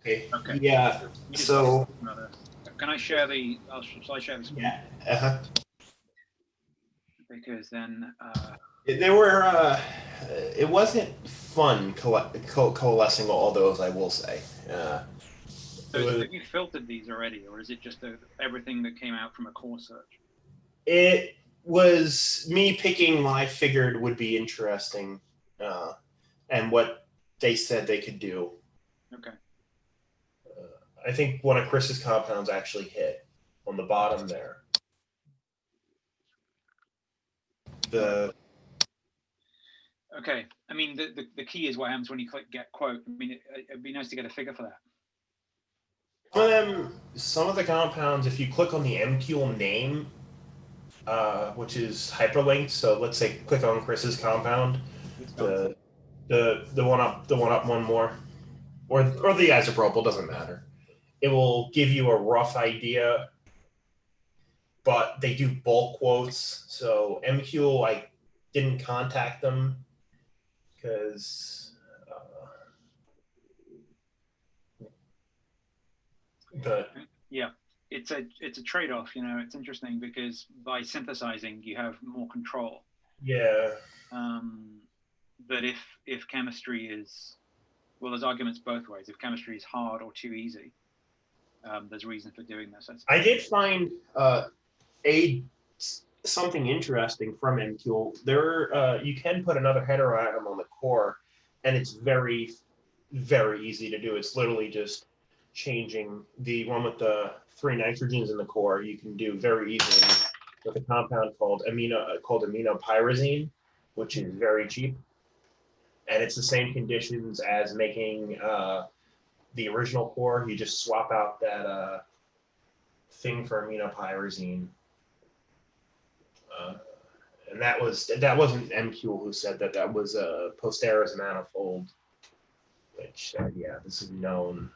Okay. Okay. Yeah. So. Can I share the? Shall I share the screen? Yeah. Uh-huh. Because then. There were. It wasn't fun coalescing all those. I will say. So have you filtered these already, or is it just everything that came out from a core search? It was me picking what I figured would be interesting, and what they said they could do. Okay. I think one of Chris's compounds actually hit on the bottom there. Okay. I mean, the key is what happens when you click get quote. I mean, it'd be nice to get a figure for that. Some of the compounds, if you click on the MQL name, which is hyperlinked, so let's say click on Chris's compound, the one up one more, or the isopropyl, doesn't matter. It will give you a rough idea, but they do bulk quotes. So MQL, I didn't contact them because yeah, it's a trade-off. You know, it's interesting because by synthesizing, you have more control. Yeah. But if chemistry is, well, there's arguments both ways. If chemistry is hard or too easy, there's reason for doing this. I did find something interesting from MQL. There, you can put another heteroatom on the core, and it's very, very easy to do. It's literally just changing the one with the 3 nitrogens in the core. You can do very easily with a compound called aminopyrazine, which is very cheap, and it's the same conditions as making the original core. You just swap out that thing for aminopyrazine. And that wasn't MQ who said that. That was Posteris manifold, which yeah, this is known.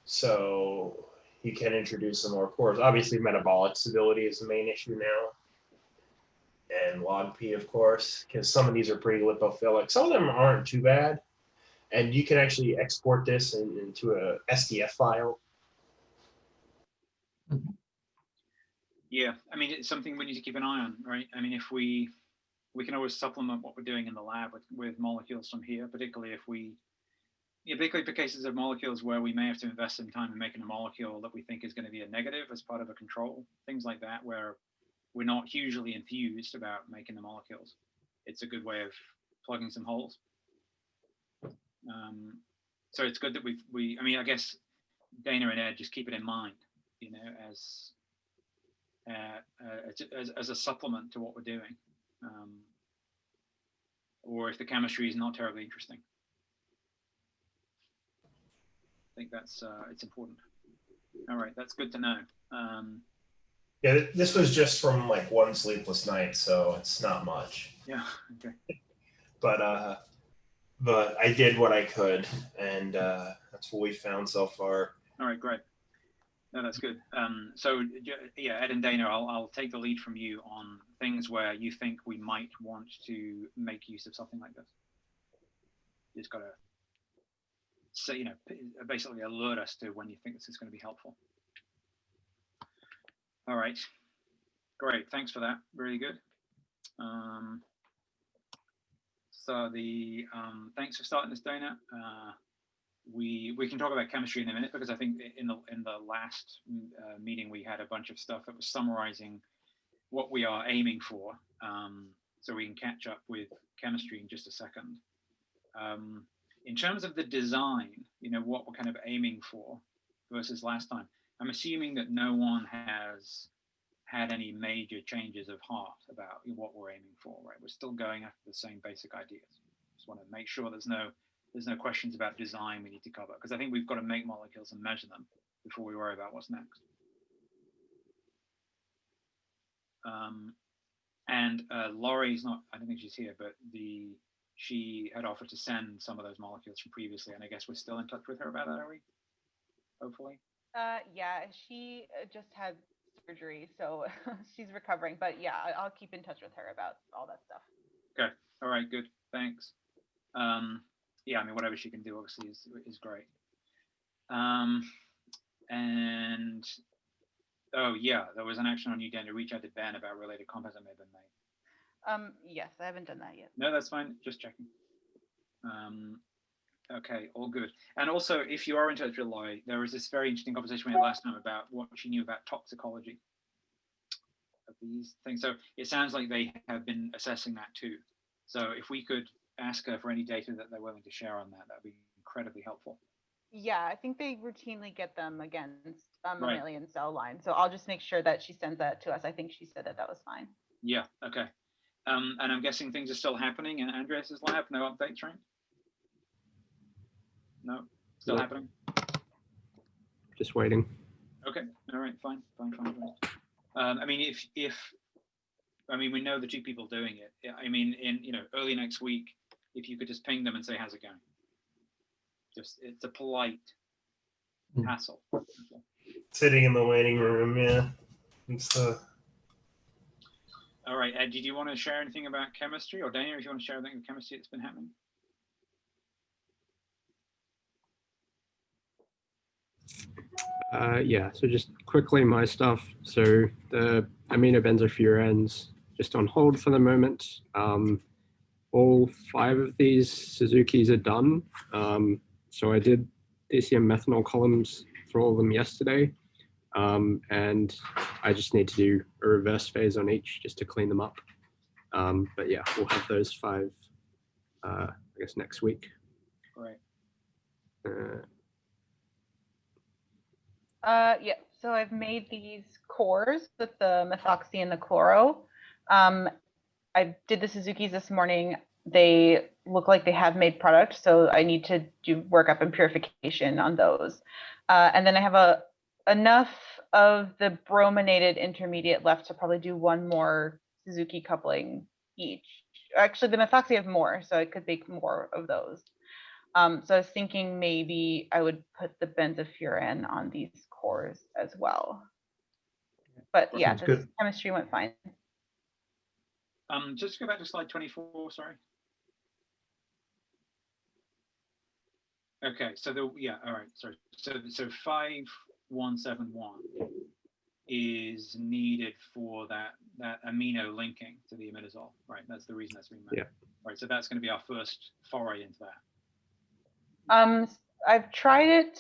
So you can introduce some more cores. Obviously, metabolic stability is the main issue now, and log P, of course, because some of these are pretty lipophilic. Some of them aren't too bad, and you can actually export this into a SDF file. Yeah, I mean, it's something we need to keep an eye on, right? I mean, if we can always supplement what we're doing in the lab with molecules from here, particularly particularly for cases of molecules where we may have to invest some time in making a molecule that we think is going to be a negative as part of a control, things like that, where we're not hugely enthused about making the molecules. It's a good way of plugging some holes. So it's good that I mean, I guess Dana and Ed just keep it in mind, you know, as a supplement to what we're doing, or if the chemistry is not terribly interesting. I think that's it's important. All right, that's good to know. Yeah, this was just from like one sleepless night, so it's not much. Yeah. Okay. But I did what I could, and that's what we found so far. All right, great. No, that's good. So yeah, Ed and Dana, I'll take the lead from you on things where you think we might want to make use of something like this. You just got to say, you know, basically alert us to when you think this is going to be helpful. All right, great. Thanks for that. Really good. So thanks for starting this, Dana. We can talk about chemistry in a minute, because I think in the last meeting we had a bunch of stuff that was summarizing what we are aiming for. So we can catch up with chemistry in just a second. In terms of the design, you know, what we're kind of aiming for versus last time, I'm assuming that no one has had any major changes of heart about what we're aiming for, right? We're still going after the same basic ideas. Just want to make sure there's no questions about design we need to cover, because I think we've got to make molecules and measure them before we worry about what's next. And Laurie's not, I don't think she's here, but she had offered to send some of those molecules from previously, and I guess we're still in touch with her about that, are we? Hopefully. Yeah, she just had surgery, so she's recovering. But yeah, I'll keep in touch with her about all that stuff. Okay. All right. Good. Thanks. Yeah, I mean, whatever she can do, obviously, is great. And oh yeah, there was an action on you, Dan, to reach out to Ben about related comments that may have been made. Yes, I haven't done that yet. No, that's fine. Just checking. Okay, all good. And also, if you are in touch with Loi, there was this very interesting conversation we had last time about what she knew about toxicology of these things. So it sounds like they have been assessing that too. So if we could ask her for any data that they're willing to share on that, that'd be incredibly helpful. Yeah, I think they routinely get them against Right. mammalian cell line. So I'll just make sure that she sends that to us. I think she said that that was fine. Yeah, okay. And I'm guessing things are still happening in Andreas's lab. No updates, right? No, still happening. Just waiting. Okay, all right, fine. I mean, I mean, we know the two people doing it. I mean, in early next week, if you could just ping them and say, how's it going? Just, it's a polite hassle. Sitting in the waiting room, yeah. It's the. All right, Ed, did you want to share anything about chemistry, or Daniel, if you want to share anything with chemistry that's been happening? Yeah, so just quickly my stuff. So the aminobenzofurans just on hold for the moment. All 5 of these Suzukis are done. So I did DCM methanol columns for all of them yesterday. And I just need to do a reverse phase on each just to clean them up. But yeah, we'll have those 5, I guess, next week. Right. Yeah, so I've made these cores with the methoxy and the chloro. I did the Suzuki's this morning. They look like they have made product, so I need to do workup and purification on those. And then I have enough of the brominated intermediate left to probably do 1 more Suzuki coupling each. Actually, the methoxy I have more, so I could make more of those. So I was thinking maybe I would put the benzofuran on these cores as well. But yeah, the chemistry went fine. Just go back to slide 24, sorry. Okay, so yeah, all right, sorry. So 5171 is needed for that amino linking to the imidazole, right? That's the reason that's being made. Yeah. Right, so that's going to be our first foray into that. I've tried it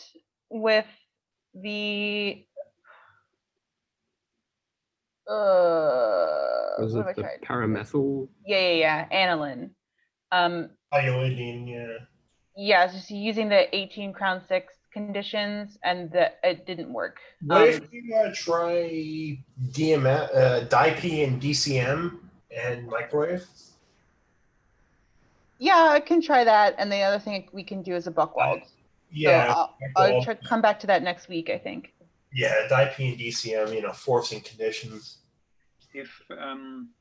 with the Was it the paramethyl? Yeah, aniline. Iodine, yeah. Yeah, just using the 18 crown 6 conditions, and it didn't work. What if you try DIP and DCM and microwave? Yeah, I can try that. And the other thing we can do is a Buchwald. Yeah. So I'll come back to that next week, I think. Yeah, DIP and DCM, forcing conditions. If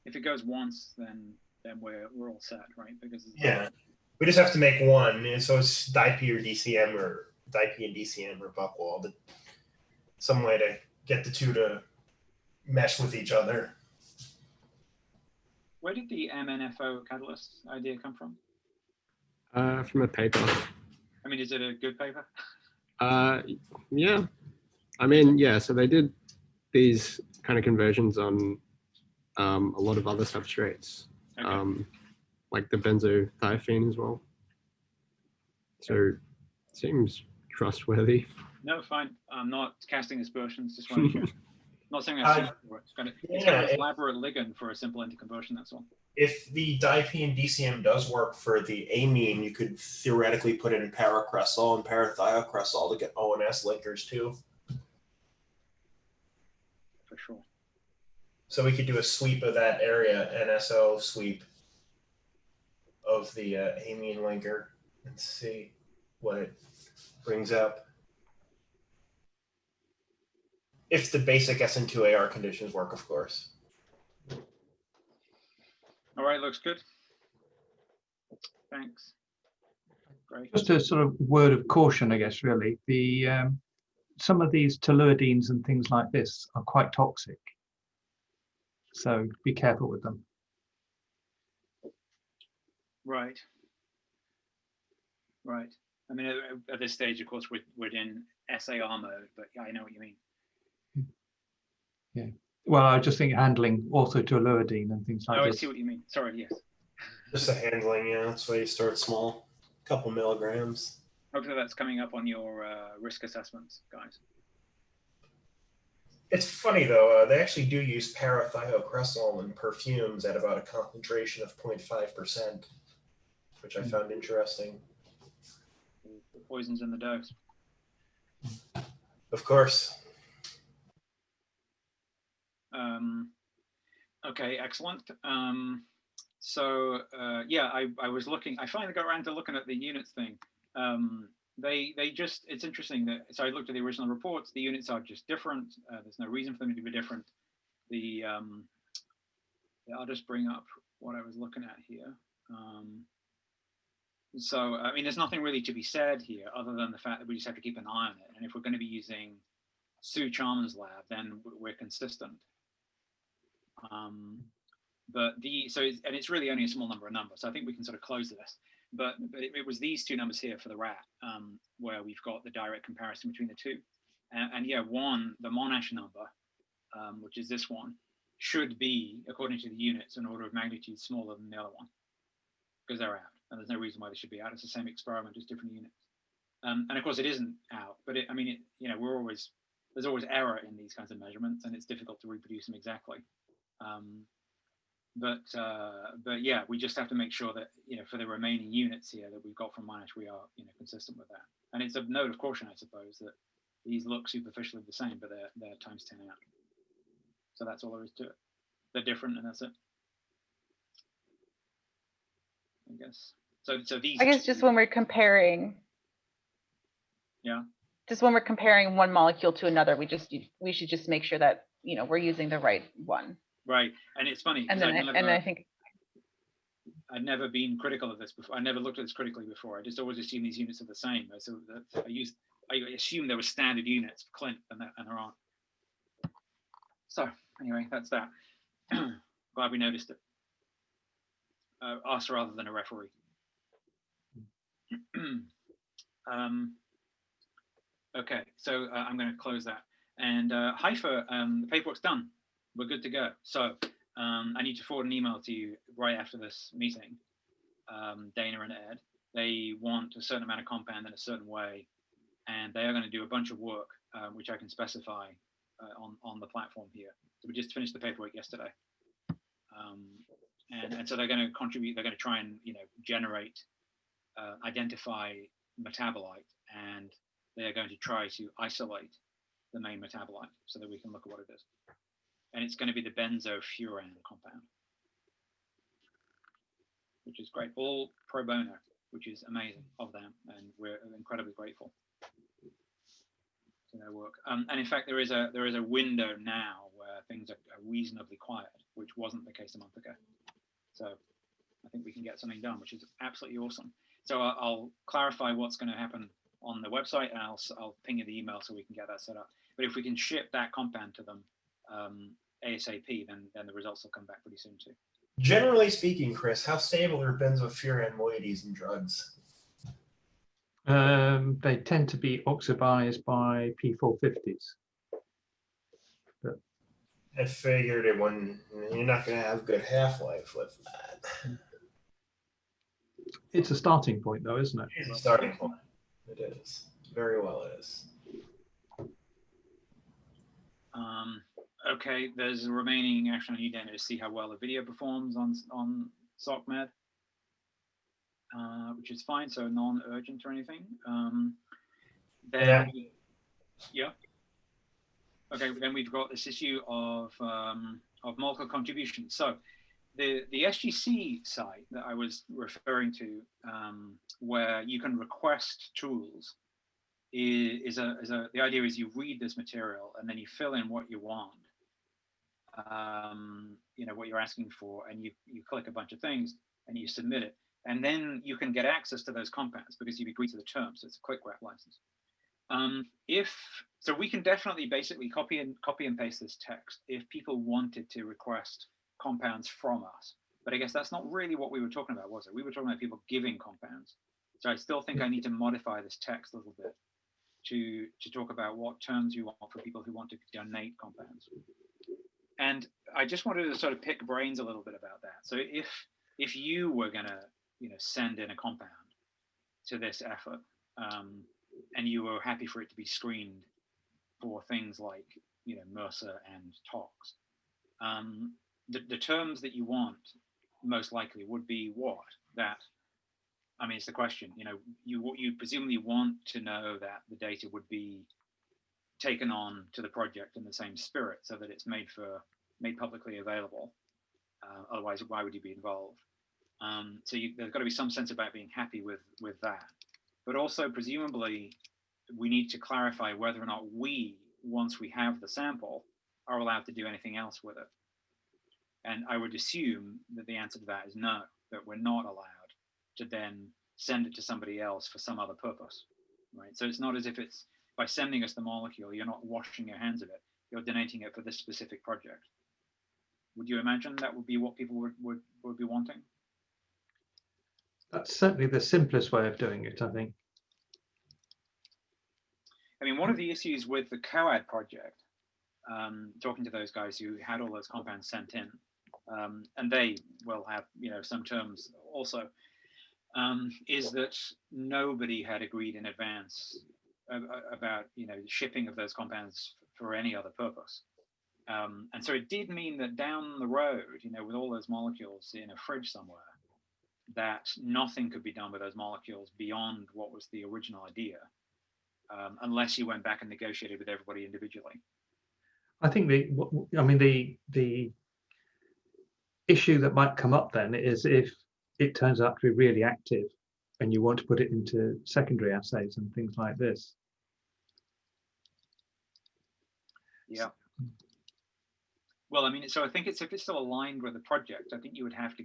it goes once, then we're all set, right? Because we just have to make one. So it's DIP or DCM or DIP and DCM or Buchwald. Some way to get the two to mesh with each other. Where did the MNFO catalyst idea come from? From a paper. I mean, is it a good paper? Yeah. I mean, yeah, so they did these kind of conversions on a lot of other substrates, okay. Like the benzothiophene as well. So it seems trustworthy. No, fine. I'm not casting aspersions, just want to hear. Not saying I've seen it before. It's got an elaborate ligand for a simple interconversion, that's all. If the DIP and DCM does work for the amine, you could theoretically put it in paracresol and parathioacresol to get ONS linkers too. For sure. So we could do a sweep of that area, NSO sweep of the amine linker and see what it brings up. If the basic SN2AR conditions work, of course. All right, looks good. Thanks. Great. Just a sort of word of caution, I guess, really. Some of these toluidines and things like this are quite toxic. So be careful with them. Right. Right. I mean, at this stage, of course, we're in SAR mode, but yeah, I know what you mean. Yeah. Well, I just think handling orthotoluidine and things like Oh, this. I see what you mean. Sorry, yes. Just the handling, yeah. That's why you start small, a couple milligrams. Hopefully that's coming up on your risk assessments, guys. It's funny though, they actually do use parathiocresol in perfumes at about a concentration of 0.5%, which I found interesting. The poison's in the dose. Of course. Okay, excellent. Yeah, I was looking. I finally got around to looking at the units thing. They just, it's interesting that, so I looked at the original reports. The units are just different. There's no reason for them to be different. I'll just bring up what I was looking at here. So I mean, there's nothing really to be said here other than the fact that we just have to keep an eye on it. And if we're going to be using Sue Chalmers' lab, then we're consistent. And it's really only a small number of numbers. So I think we can sort of close the list. But it was these two numbers here for the rat, where we've got the direct comparison between the two. And yeah, the Monash number, which is this one, should be, according to the units, an order of magnitude smaller than the other one, because they're out. And there's no reason why they should be out. It's the same experiment, just different units. And of course, it isn't out. But there's always error in these kinds of measurements, and it's difficult to reproduce them exactly. But yeah, we just have to make sure that, for the remaining units here that we've got from Monash, we are, consistent with that. And it's a note of caution, I suppose, that these look superficially the same, but they're times 10 out. So that's all there is to it. They're different, and that's it, I guess. So these. I guess just when we're comparing. Yeah. Just when we're comparing one molecule to another, we should just make sure that we're using the right one. Right, and it's funny. And then I think I'd never been critical of this before. I never looked at this critically before. I just always assumed these units are the same. So I assumed there were standard units for Clint, and there aren't. So anyway, that's that. Glad we noticed it. Us rather than a referee. Okay, so I'm going to close that. And Haifa, the paperwork's done. We're good to go. So I need to forward an email to you right after this meeting, Dana and Ed. They want a certain amount of compound in a certain way, and they are going to do a bunch of work, which I can specify on the platform here. So we just finished the paperwork yesterday. And so they're going to contribute, they're going to try and generate, identify metabolite, and they're going to try to isolate the main metabolite so that we can look at what it is. And it's going to be the benzofuran compound, which is great. All pro bono, which is amazing of them, and we're incredibly grateful to their work. And in fact, there is a window now where things are reasonably quiet, which wasn't the case a month ago. So I think we can get something done, which is absolutely awesome. So I'll clarify what's going to happen on the website, and I'll ping you the email so we can get that set up. But if we can ship that compound to them ASAP, then the results will come back pretty soon too. Generally speaking, Chris, how stable are benzofuran moieties in drugs? They tend to be oxidized by P450s. But I figured it when you're not going to have good half-life with that. it's a starting point, though, isn't it? It's a starting point. It is. Very well it is. Okay, there's a remaining action on you, Dana, to see how well the video performs on SOCMed, which is fine, so non-urgent or anything. Yeah. Okay, then we've got this issue of molecular contribution. So the SGC site that I was referring to, where you can request tools, the idea is you read this material and then you fill in what you want, what you're asking for, and you click a bunch of things and you submit it, and then you can get access to those compounds because you've agreed to the terms. So it's a quick wrap license. So we can definitely basically copy and paste this text if people wanted to request compounds from us. But I guess that's not really what we were talking about, was it? We were talking about people giving compounds. So I still think I need to modify this text a little bit to talk about what terms you want for people who want to donate compounds. And I just wanted to sort of pick brains a little bit about that. So if you were going to, send in a compound to this effort, and you were happy for it to be screened for things like, MRSA and tox, the terms that you want most likely would be what? That, I mean, it's the question, you presumably want to know that the data would be taken on to the project in the same spirit so that it's made publicly available. Otherwise, why would you be involved? So there's got to be some sense about being happy with that. But also, presumably, we need to clarify whether or not we, once we have the sample, are allowed to do anything else with it. And I would assume that the answer to that is no, that we're not allowed to then send it to somebody else for some other purpose, right? So it's not as if it's, by sending us the molecule, you're not washing your hands of it, you're donating it for this specific project. Would you imagine that would be what people would be wanting? That's certainly the simplest way of doing it, I think. I mean, one of the issues with the COAD project, talking to those guys who had all those compounds sent in, and they will have, some terms also, is that nobody had agreed in advance about, shipping of those compounds for any other purpose. And so it did mean that down the road, with all those molecules in a fridge somewhere, that nothing could be done with those molecules beyond what was the original idea, unless you went back and negotiated with everybody individually. I think the issue that might come up then is if it turns out to be really active and you want to put it into secondary assays and things like this. Yeah. Well, I mean, so I think if it's still aligned with the project, I think you would have to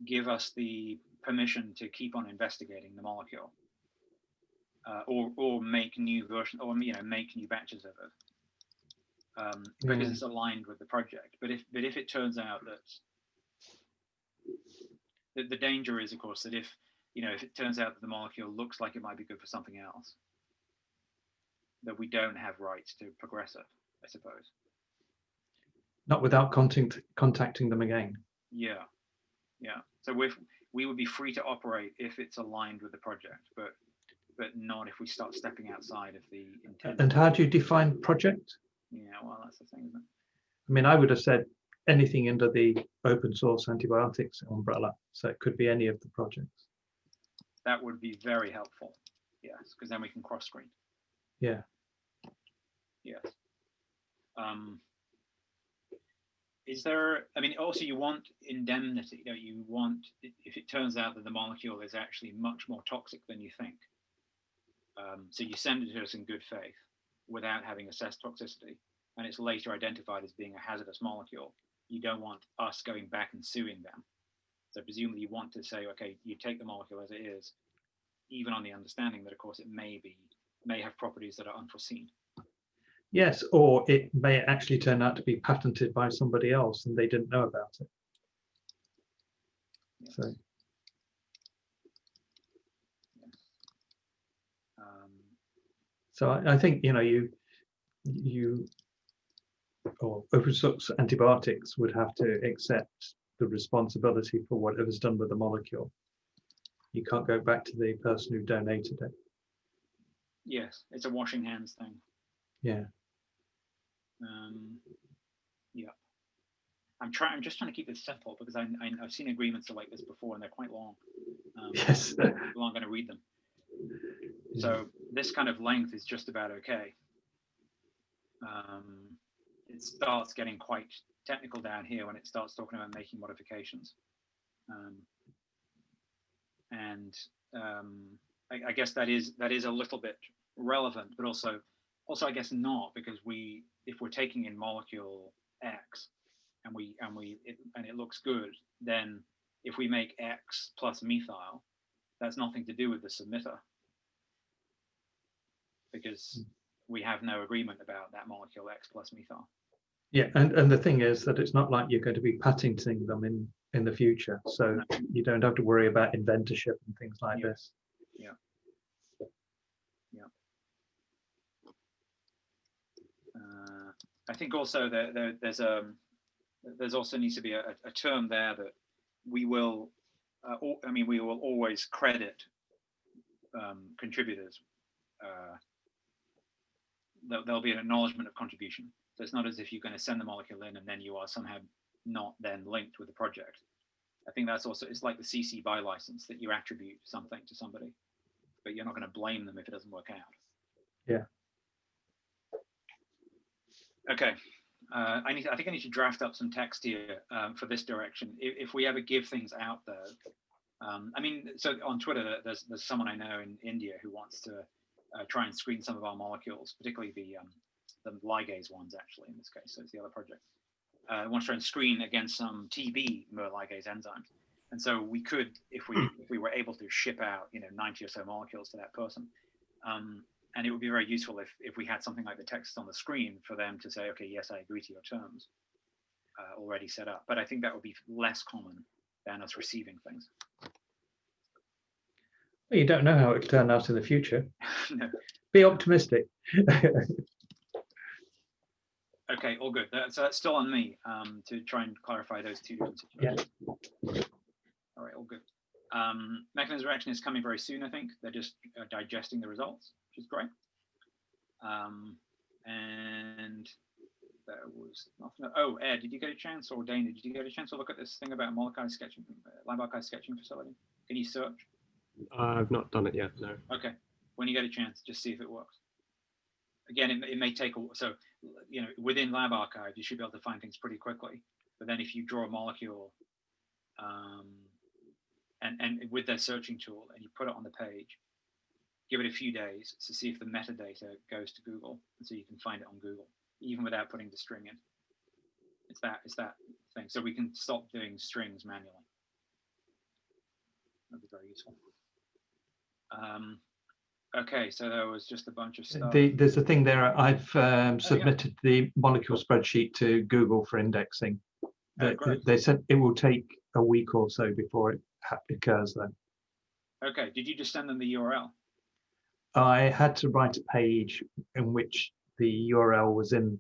give us the permission to keep on investigating the molecule, or make new versions, or make new batches of it, because it's aligned with the project. But if it turns out that the danger is, of course, that if it turns out that the molecule looks like it might be good for something else, that we don't have rights to progress it, I suppose. Not without contacting them again. Yeah. So we would be free to operate if it's aligned with the project, but not if we start stepping outside of the intent. And how do you define project? Yeah, well, that's the thing, isn't it? I mean, I would have said anything under the open source antibiotics umbrella, so it could be any of the projects. That would be very helpful, yes, because then we can cross-screen. Yeah. Yes. Is there, I mean, also you want indemnity, you want, if it turns out that the molecule is actually much more toxic than you think. So you send it to us in good faith without having assessed toxicity, and it's later identified as being a hazardous molecule. You don't want us going back and suing them. So presumably you want to say, okay, you take the molecule as it is, even on the understanding that, of course, it may have properties that are unforeseen. Yes, or it may actually turn out to be patented by somebody else and they didn't know about it. Yes. So. Yes. So I think you or open source antibiotics would have to accept the responsibility for whatever's done with the molecule. You can't go back to the person who donated it. Yes, it's a washing hands thing. Yeah. Yeah. I'm just trying to keep this simple because I've seen agreements like this before and they're quite long. Yes. People aren't going to read them. Yeah. So this kind of length is just about okay. It starts getting quite technical down here when it starts talking about making modifications. I guess that is a little bit relevant, but also I guess not, because if we're taking in molecule X and it looks good, then if we make X plus methyl, that's nothing to do with the submitter, because we have no agreement about that molecule X plus methyl. Yeah, and the thing is that it's not like you're going to be patenting them in the future, so you don't have to worry about inventorship and things like this. Yeah. Yeah. I think also that there's also needs to be a term there that we will, we will always credit contributors. There'll be an acknowledgement of contribution. So it's not as if you're going to send the molecule in and then you are somehow not then linked with the project. I think that's also, it's like the CC BY license that you attribute something to somebody, but you're not going to blame them if it doesn't work out. Yeah. Okay. I think I need to draft up some text here for this direction. If we ever give things out though, so on Twitter, there's someone I know in India who wants to try and screen some of our molecules, particularly the ligase ones, actually, in this case. So it's the other project. Wants to try and screen against some TB MER ligase enzymes. And so we could, if we were able to ship out, 90 or so molecules to that person, and it would be very useful if we had something like the text on the screen for them to say, okay, yes, I agree to your terms, already set up. But I think that would be less common than us receiving things. Well, you don't know how it will turn out in the future. No. Be optimistic. Okay, all good. So that's still on me to try and clarify those two different situations. Yeah. All right, all good. Mechanism of action is coming very soon, I think. They're just digesting the results, which is great. And there was nothing. Oh, Ed, did you get a chance, or Dana, did you get a chance to look at this thing about molecular sketching, lab archive sketching facility? Can you search? I've not done it yet, no. Okay, when you get a chance, just see if it works. Again, it may take so within Lab Archive you should be able to find things pretty quickly. But then if you draw a molecule, and with their searching tool, and you put it on the page, give it a few days to see if the metadata goes to Google, and so you can find it on Google even without putting the string in. It's that thing. So we can stop doing strings manually. That'd be very useful. Okay, so there was just a bunch of stuff. There's a thing there. I've submitted the molecule spreadsheet to Google for indexing. They said it will take a week or so before it occurs then. Okay, did you just send them the URL? I had to write a page in which the URL was in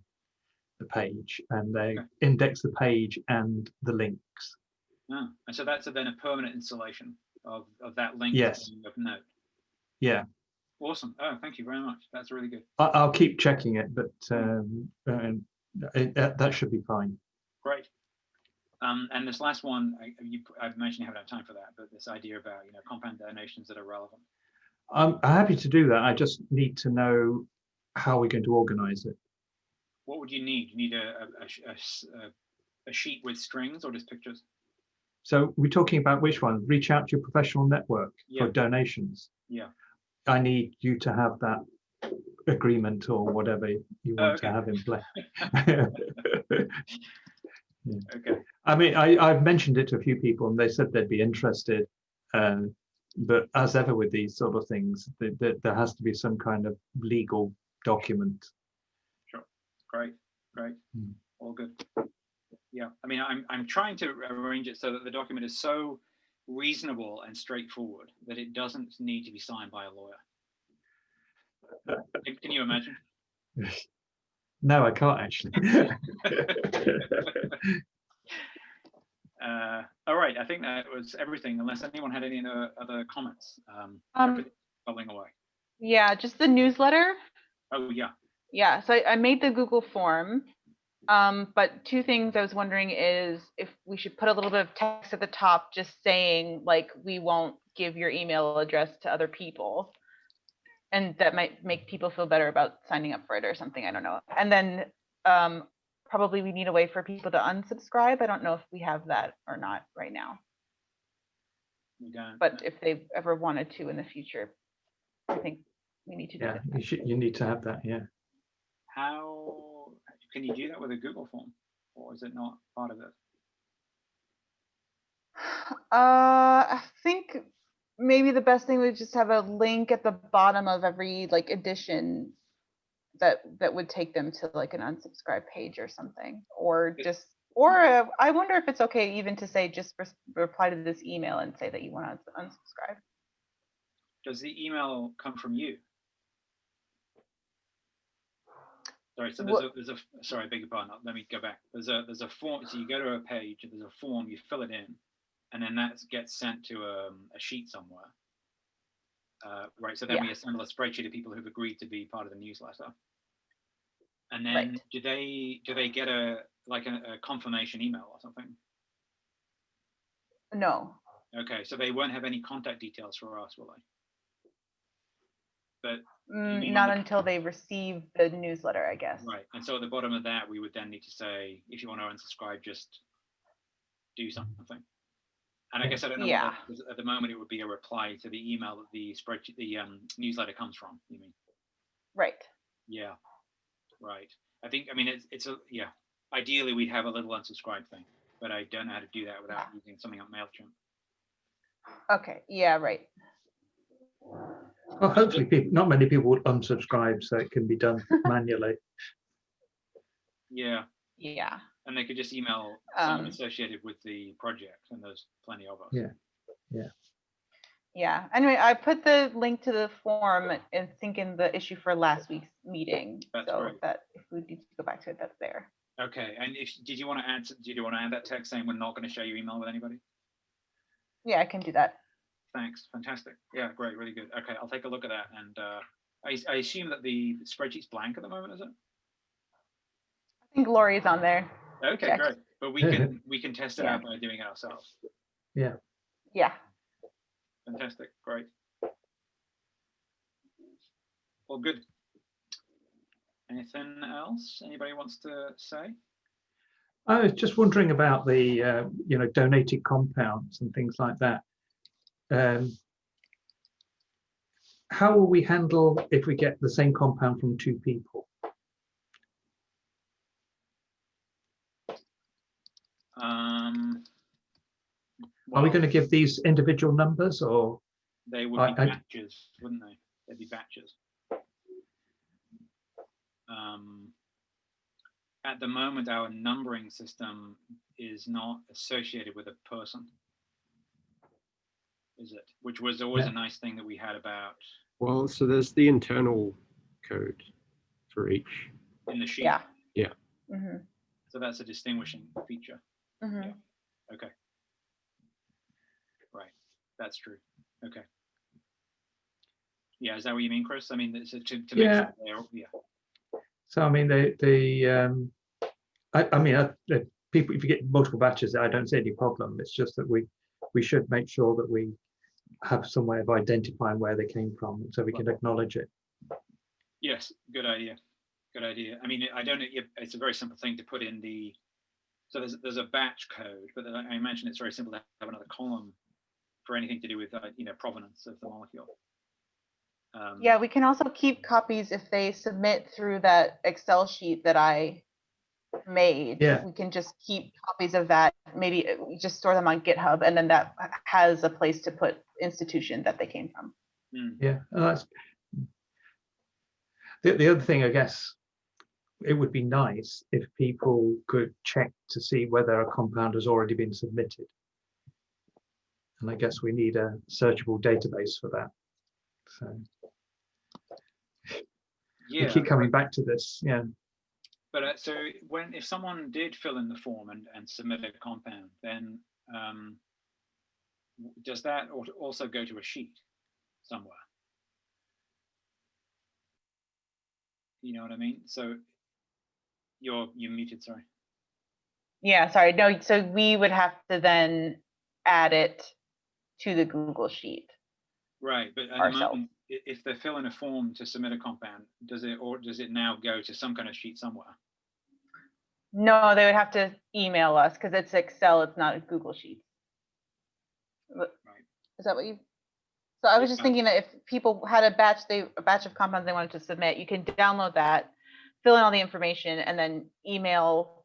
the page, and they index the page and the links. Oh, and so that's then a permanent installation of that link. Yes. Of note. Yeah. Awesome. Oh, thank you very much. That's really good. I'll keep checking it, but that should be fine. Great. And this last one, I've mentioned you haven't had time for that, but this idea about compound donations that are relevant. I'm happy to do that. I just need to know how we're going to organize it. What would you need? You need a sheet with strings or just pictures? So we're talking about which one? Reach out to your professional network for donations. Yeah. I need you to have that agreement or whatever you want to have in place. Yeah. Okay. I mean, I've mentioned it to a few people and they said they'd be interested. But as ever with these sort of things, there has to be some kind of legal document. Sure. Great. All good. Yeah. I mean, I'm trying to arrange it so that the document is so reasonable and straightforward that it doesn't need to be signed by a lawyer. Can you imagine? No, I can't actually. All right, I think that was everything, unless anyone had any other comments. Bubbling away. Yeah, just the newsletter. Oh, yeah. Yeah, so I made the Google form, but two things I was wondering is if we should put a little bit of text at the top just saying, like, we won't give your email address to other people. And that might make people feel better about signing up for it or something, I don't know. And then probably we need a way for people to unsubscribe. I don't know if we have that or not right now. We don't. But if they ever wanted to in the future, I think we need to do Yeah, it. you need to have that, yeah. How can you do that with a Google form? Or is it not part of it? I think maybe the best thing would just have a link at the bottom of every edition that would take them to like an unsubscribe page or something, or I wonder if it's okay even to say just reply to this email and say that you want to unsubscribe. Does the email come from you? Sorry, so there's a sorry, I beg your pardon. Let me go back. There's a form. So you go to a page, there's a form, you fill it in, and then that gets sent to a sheet somewhere. Right. So then we assemble a spreadsheet of people who've agreed to be part of the newsletter. And then do they get a confirmation email or something? No. Okay, so they won't have any contact details for us, will they? But not until they receive the newsletter, I guess. Right, and so at the bottom of that, we would then need to say, if you want to unsubscribe, just do something. And I guess I don't know. Yeah. At the moment, it would be a reply to the email that the spreadsheet, the newsletter comes from. You mean? Right. Yeah. Right. I mean, it's yeah. Ideally, we'd have a little unsubscribe thing, but I don't know how to do that without using something like MailChimp. Okay. Yeah. Right. Well, hopefully, not many people would unsubscribe, so it can be done manually. Yeah. Yeah. And they could just email someone associated with the project, and there's plenty of us. Yeah. Yeah. Yeah. Anyway, I put the link to the form and think in the issue for last week's meeting, That's so great. that if we need to go back to it, that's there. Okay. And did you want to add that text saying we're not going to share your email with anybody? Yeah, I can do that. Thanks. Fantastic. Yeah, great. Really good. Okay, I'll take a look at that. And I assume that the spreadsheet's blank at the moment, is it? I think Lori's on there. Okay, Check. great. But we can test it out by doing it ourselves. Yeah. Yeah. Fantastic. Great. Well, good. Anything else anybody wants to say? I was just wondering about the donated compounds and things like that. How will we handle if we get the same compound from two people? Are we going to give these individual numbers, or they would be batches, wouldn't they? They'd be batches. At the moment, our numbering system is not associated with a person, is it? Which was always a nice thing that we had about. Well, so there's the internal code for each. In the sheet? Yeah. Yeah. Mm-hmm. So that's a distinguishing feature. Mm-hmm. Yeah. Okay. Right. That's true. Okay. Yeah, is that what you mean, Chris? I mean, to make sure they're, So I mean, people, if you get multiple batches, I don't see any problem. It's just that we should make sure that we have some way of identifying where they came from, so we can acknowledge it. Yes, good idea. Good idea. I mean, I don't know. It's a very simple thing to put in the. So there's a batch code, but I imagine it's very simple to have another column for anything to do with provenance of the molecule. Yeah, we can also keep copies if they submit through that Excel sheet that I made. Yeah. We can just keep copies of that. Maybe we just store them on GitHub, and then that has a place to put institution that they came from. Yeah, that's the other thing. I guess it would be nice if people could check to see whether a compound has already been submitted. And I guess we need a searchable database for that. So we keep coming back to this. Yeah. But so if someone did fill in the form and submit a compound, then does that also go to a sheet somewhere? You know what I mean? So you're muted, sorry. Yeah, sorry. No, so we would have to then add it to the Google sheet. Right, but at the moment, if they fill in a form to submit a compound, does it now go to some kind of sheet somewhere? No, they would have to email us because it's Excel. It's not a Google sheet. Right. Is that what you? So I was just thinking that if people had a batch of compounds they wanted to submit, you can download that, fill in all the information, and then email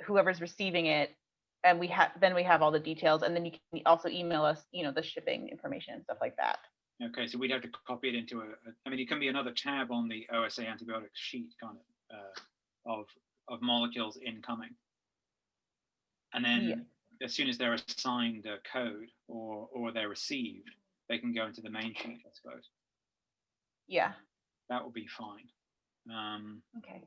whoever's receiving it, and we have all the details, and then you can also email us, the shipping information and stuff like that. Okay, so we'd have to copy it into I mean, it can be another tab on the OSA antibiotics sheet, kind of molecules incoming. And then as soon as they're assigned a code or they're received, they can go into the main sheet, I suppose. Yeah. That will be fine. Okay.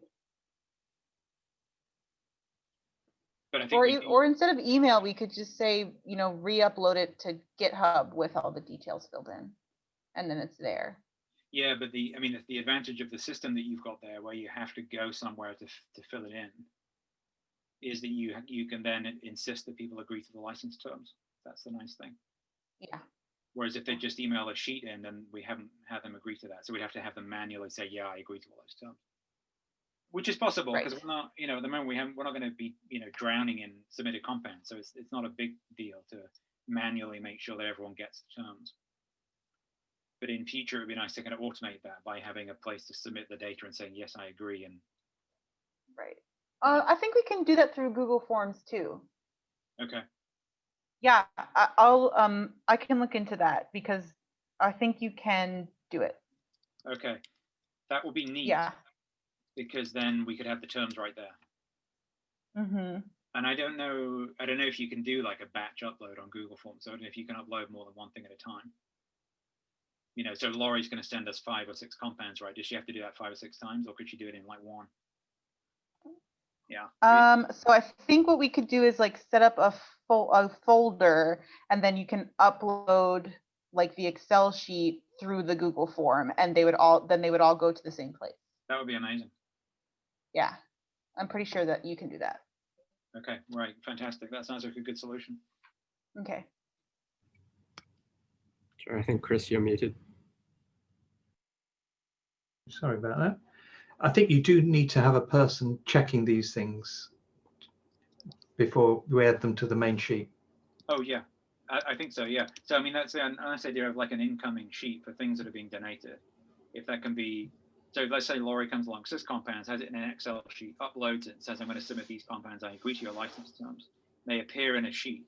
But I think Or instead of email, we could just say, re-upload it to GitHub with all the details filled in, and then it's there. Yeah, but the advantage of the system that you've got there, where you have to go somewhere to fill it in, is that you can then insist that people agree to the license terms. That's the nice thing. Yeah. Whereas if they just email a sheet in, then we haven't had them agree to that. So we'd have to have them manually say, yeah, I agree to all those terms. Which is possible, because we're not, at the moment we're not going to be, drowning in submitted compounds. So it's not a big deal to manually make sure that everyone gets the terms. But in future, it'd be nice to kind of automate that by having a place to submit the data and saying, yes, I agree. And right. I think we can do that through Google Forms too. Okay. Yeah, I can look into that, because I think you can do it. Okay, that would be neat. Yeah. Because then we could have the terms right there. Mm-hmm. And I don't know if you can do like a batch upload on Google Forms. So I don't know if you can upload more than one thing at a time. So Laurie's going to send us 5 or 6 compounds, right? Does she have to do that 5 or 6 times, or could she do it in like one? Yeah. So I think what we could do is like set up a folder, and then you can upload like the Excel sheet through the Google form, and they would all go to the same place. That would be amazing. Yeah, I'm pretty sure that you can do that. Okay, right, fantastic. That sounds like a good solution. Okay. Sure, I think Chris, you're muted. Sorry about that. I think you do need to have a person checking these things before we add them to the main sheet. Oh yeah, I think so. Yeah. So I mean, that's a nice idea of like an incoming sheet for things that are being donated. If that can be, so let's say Laurie comes along, says compounds, has it in an Excel sheet, uploads it, and says, I'm going to submit these compounds. I agree to your license terms. They appear in a sheet,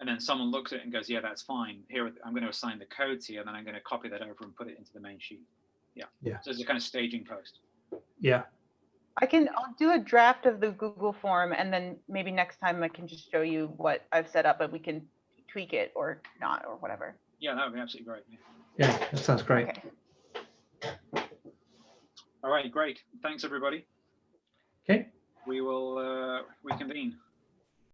and then someone looks at it and goes, yeah, that's fine. Here, I'm going to assign the codes here, and then I'm going to copy that over and put it into the main sheet. Yeah. Yeah. So it's a kind of staging post. Yeah. I'll do a draft of the Google form, and then maybe next time I can just show you what I've set up, and we can tweak it or not or whatever. Yeah, that would be absolutely great. Yeah, that sounds great. Okay. All right, great. Thanks, everybody. Okay. We will reconvene.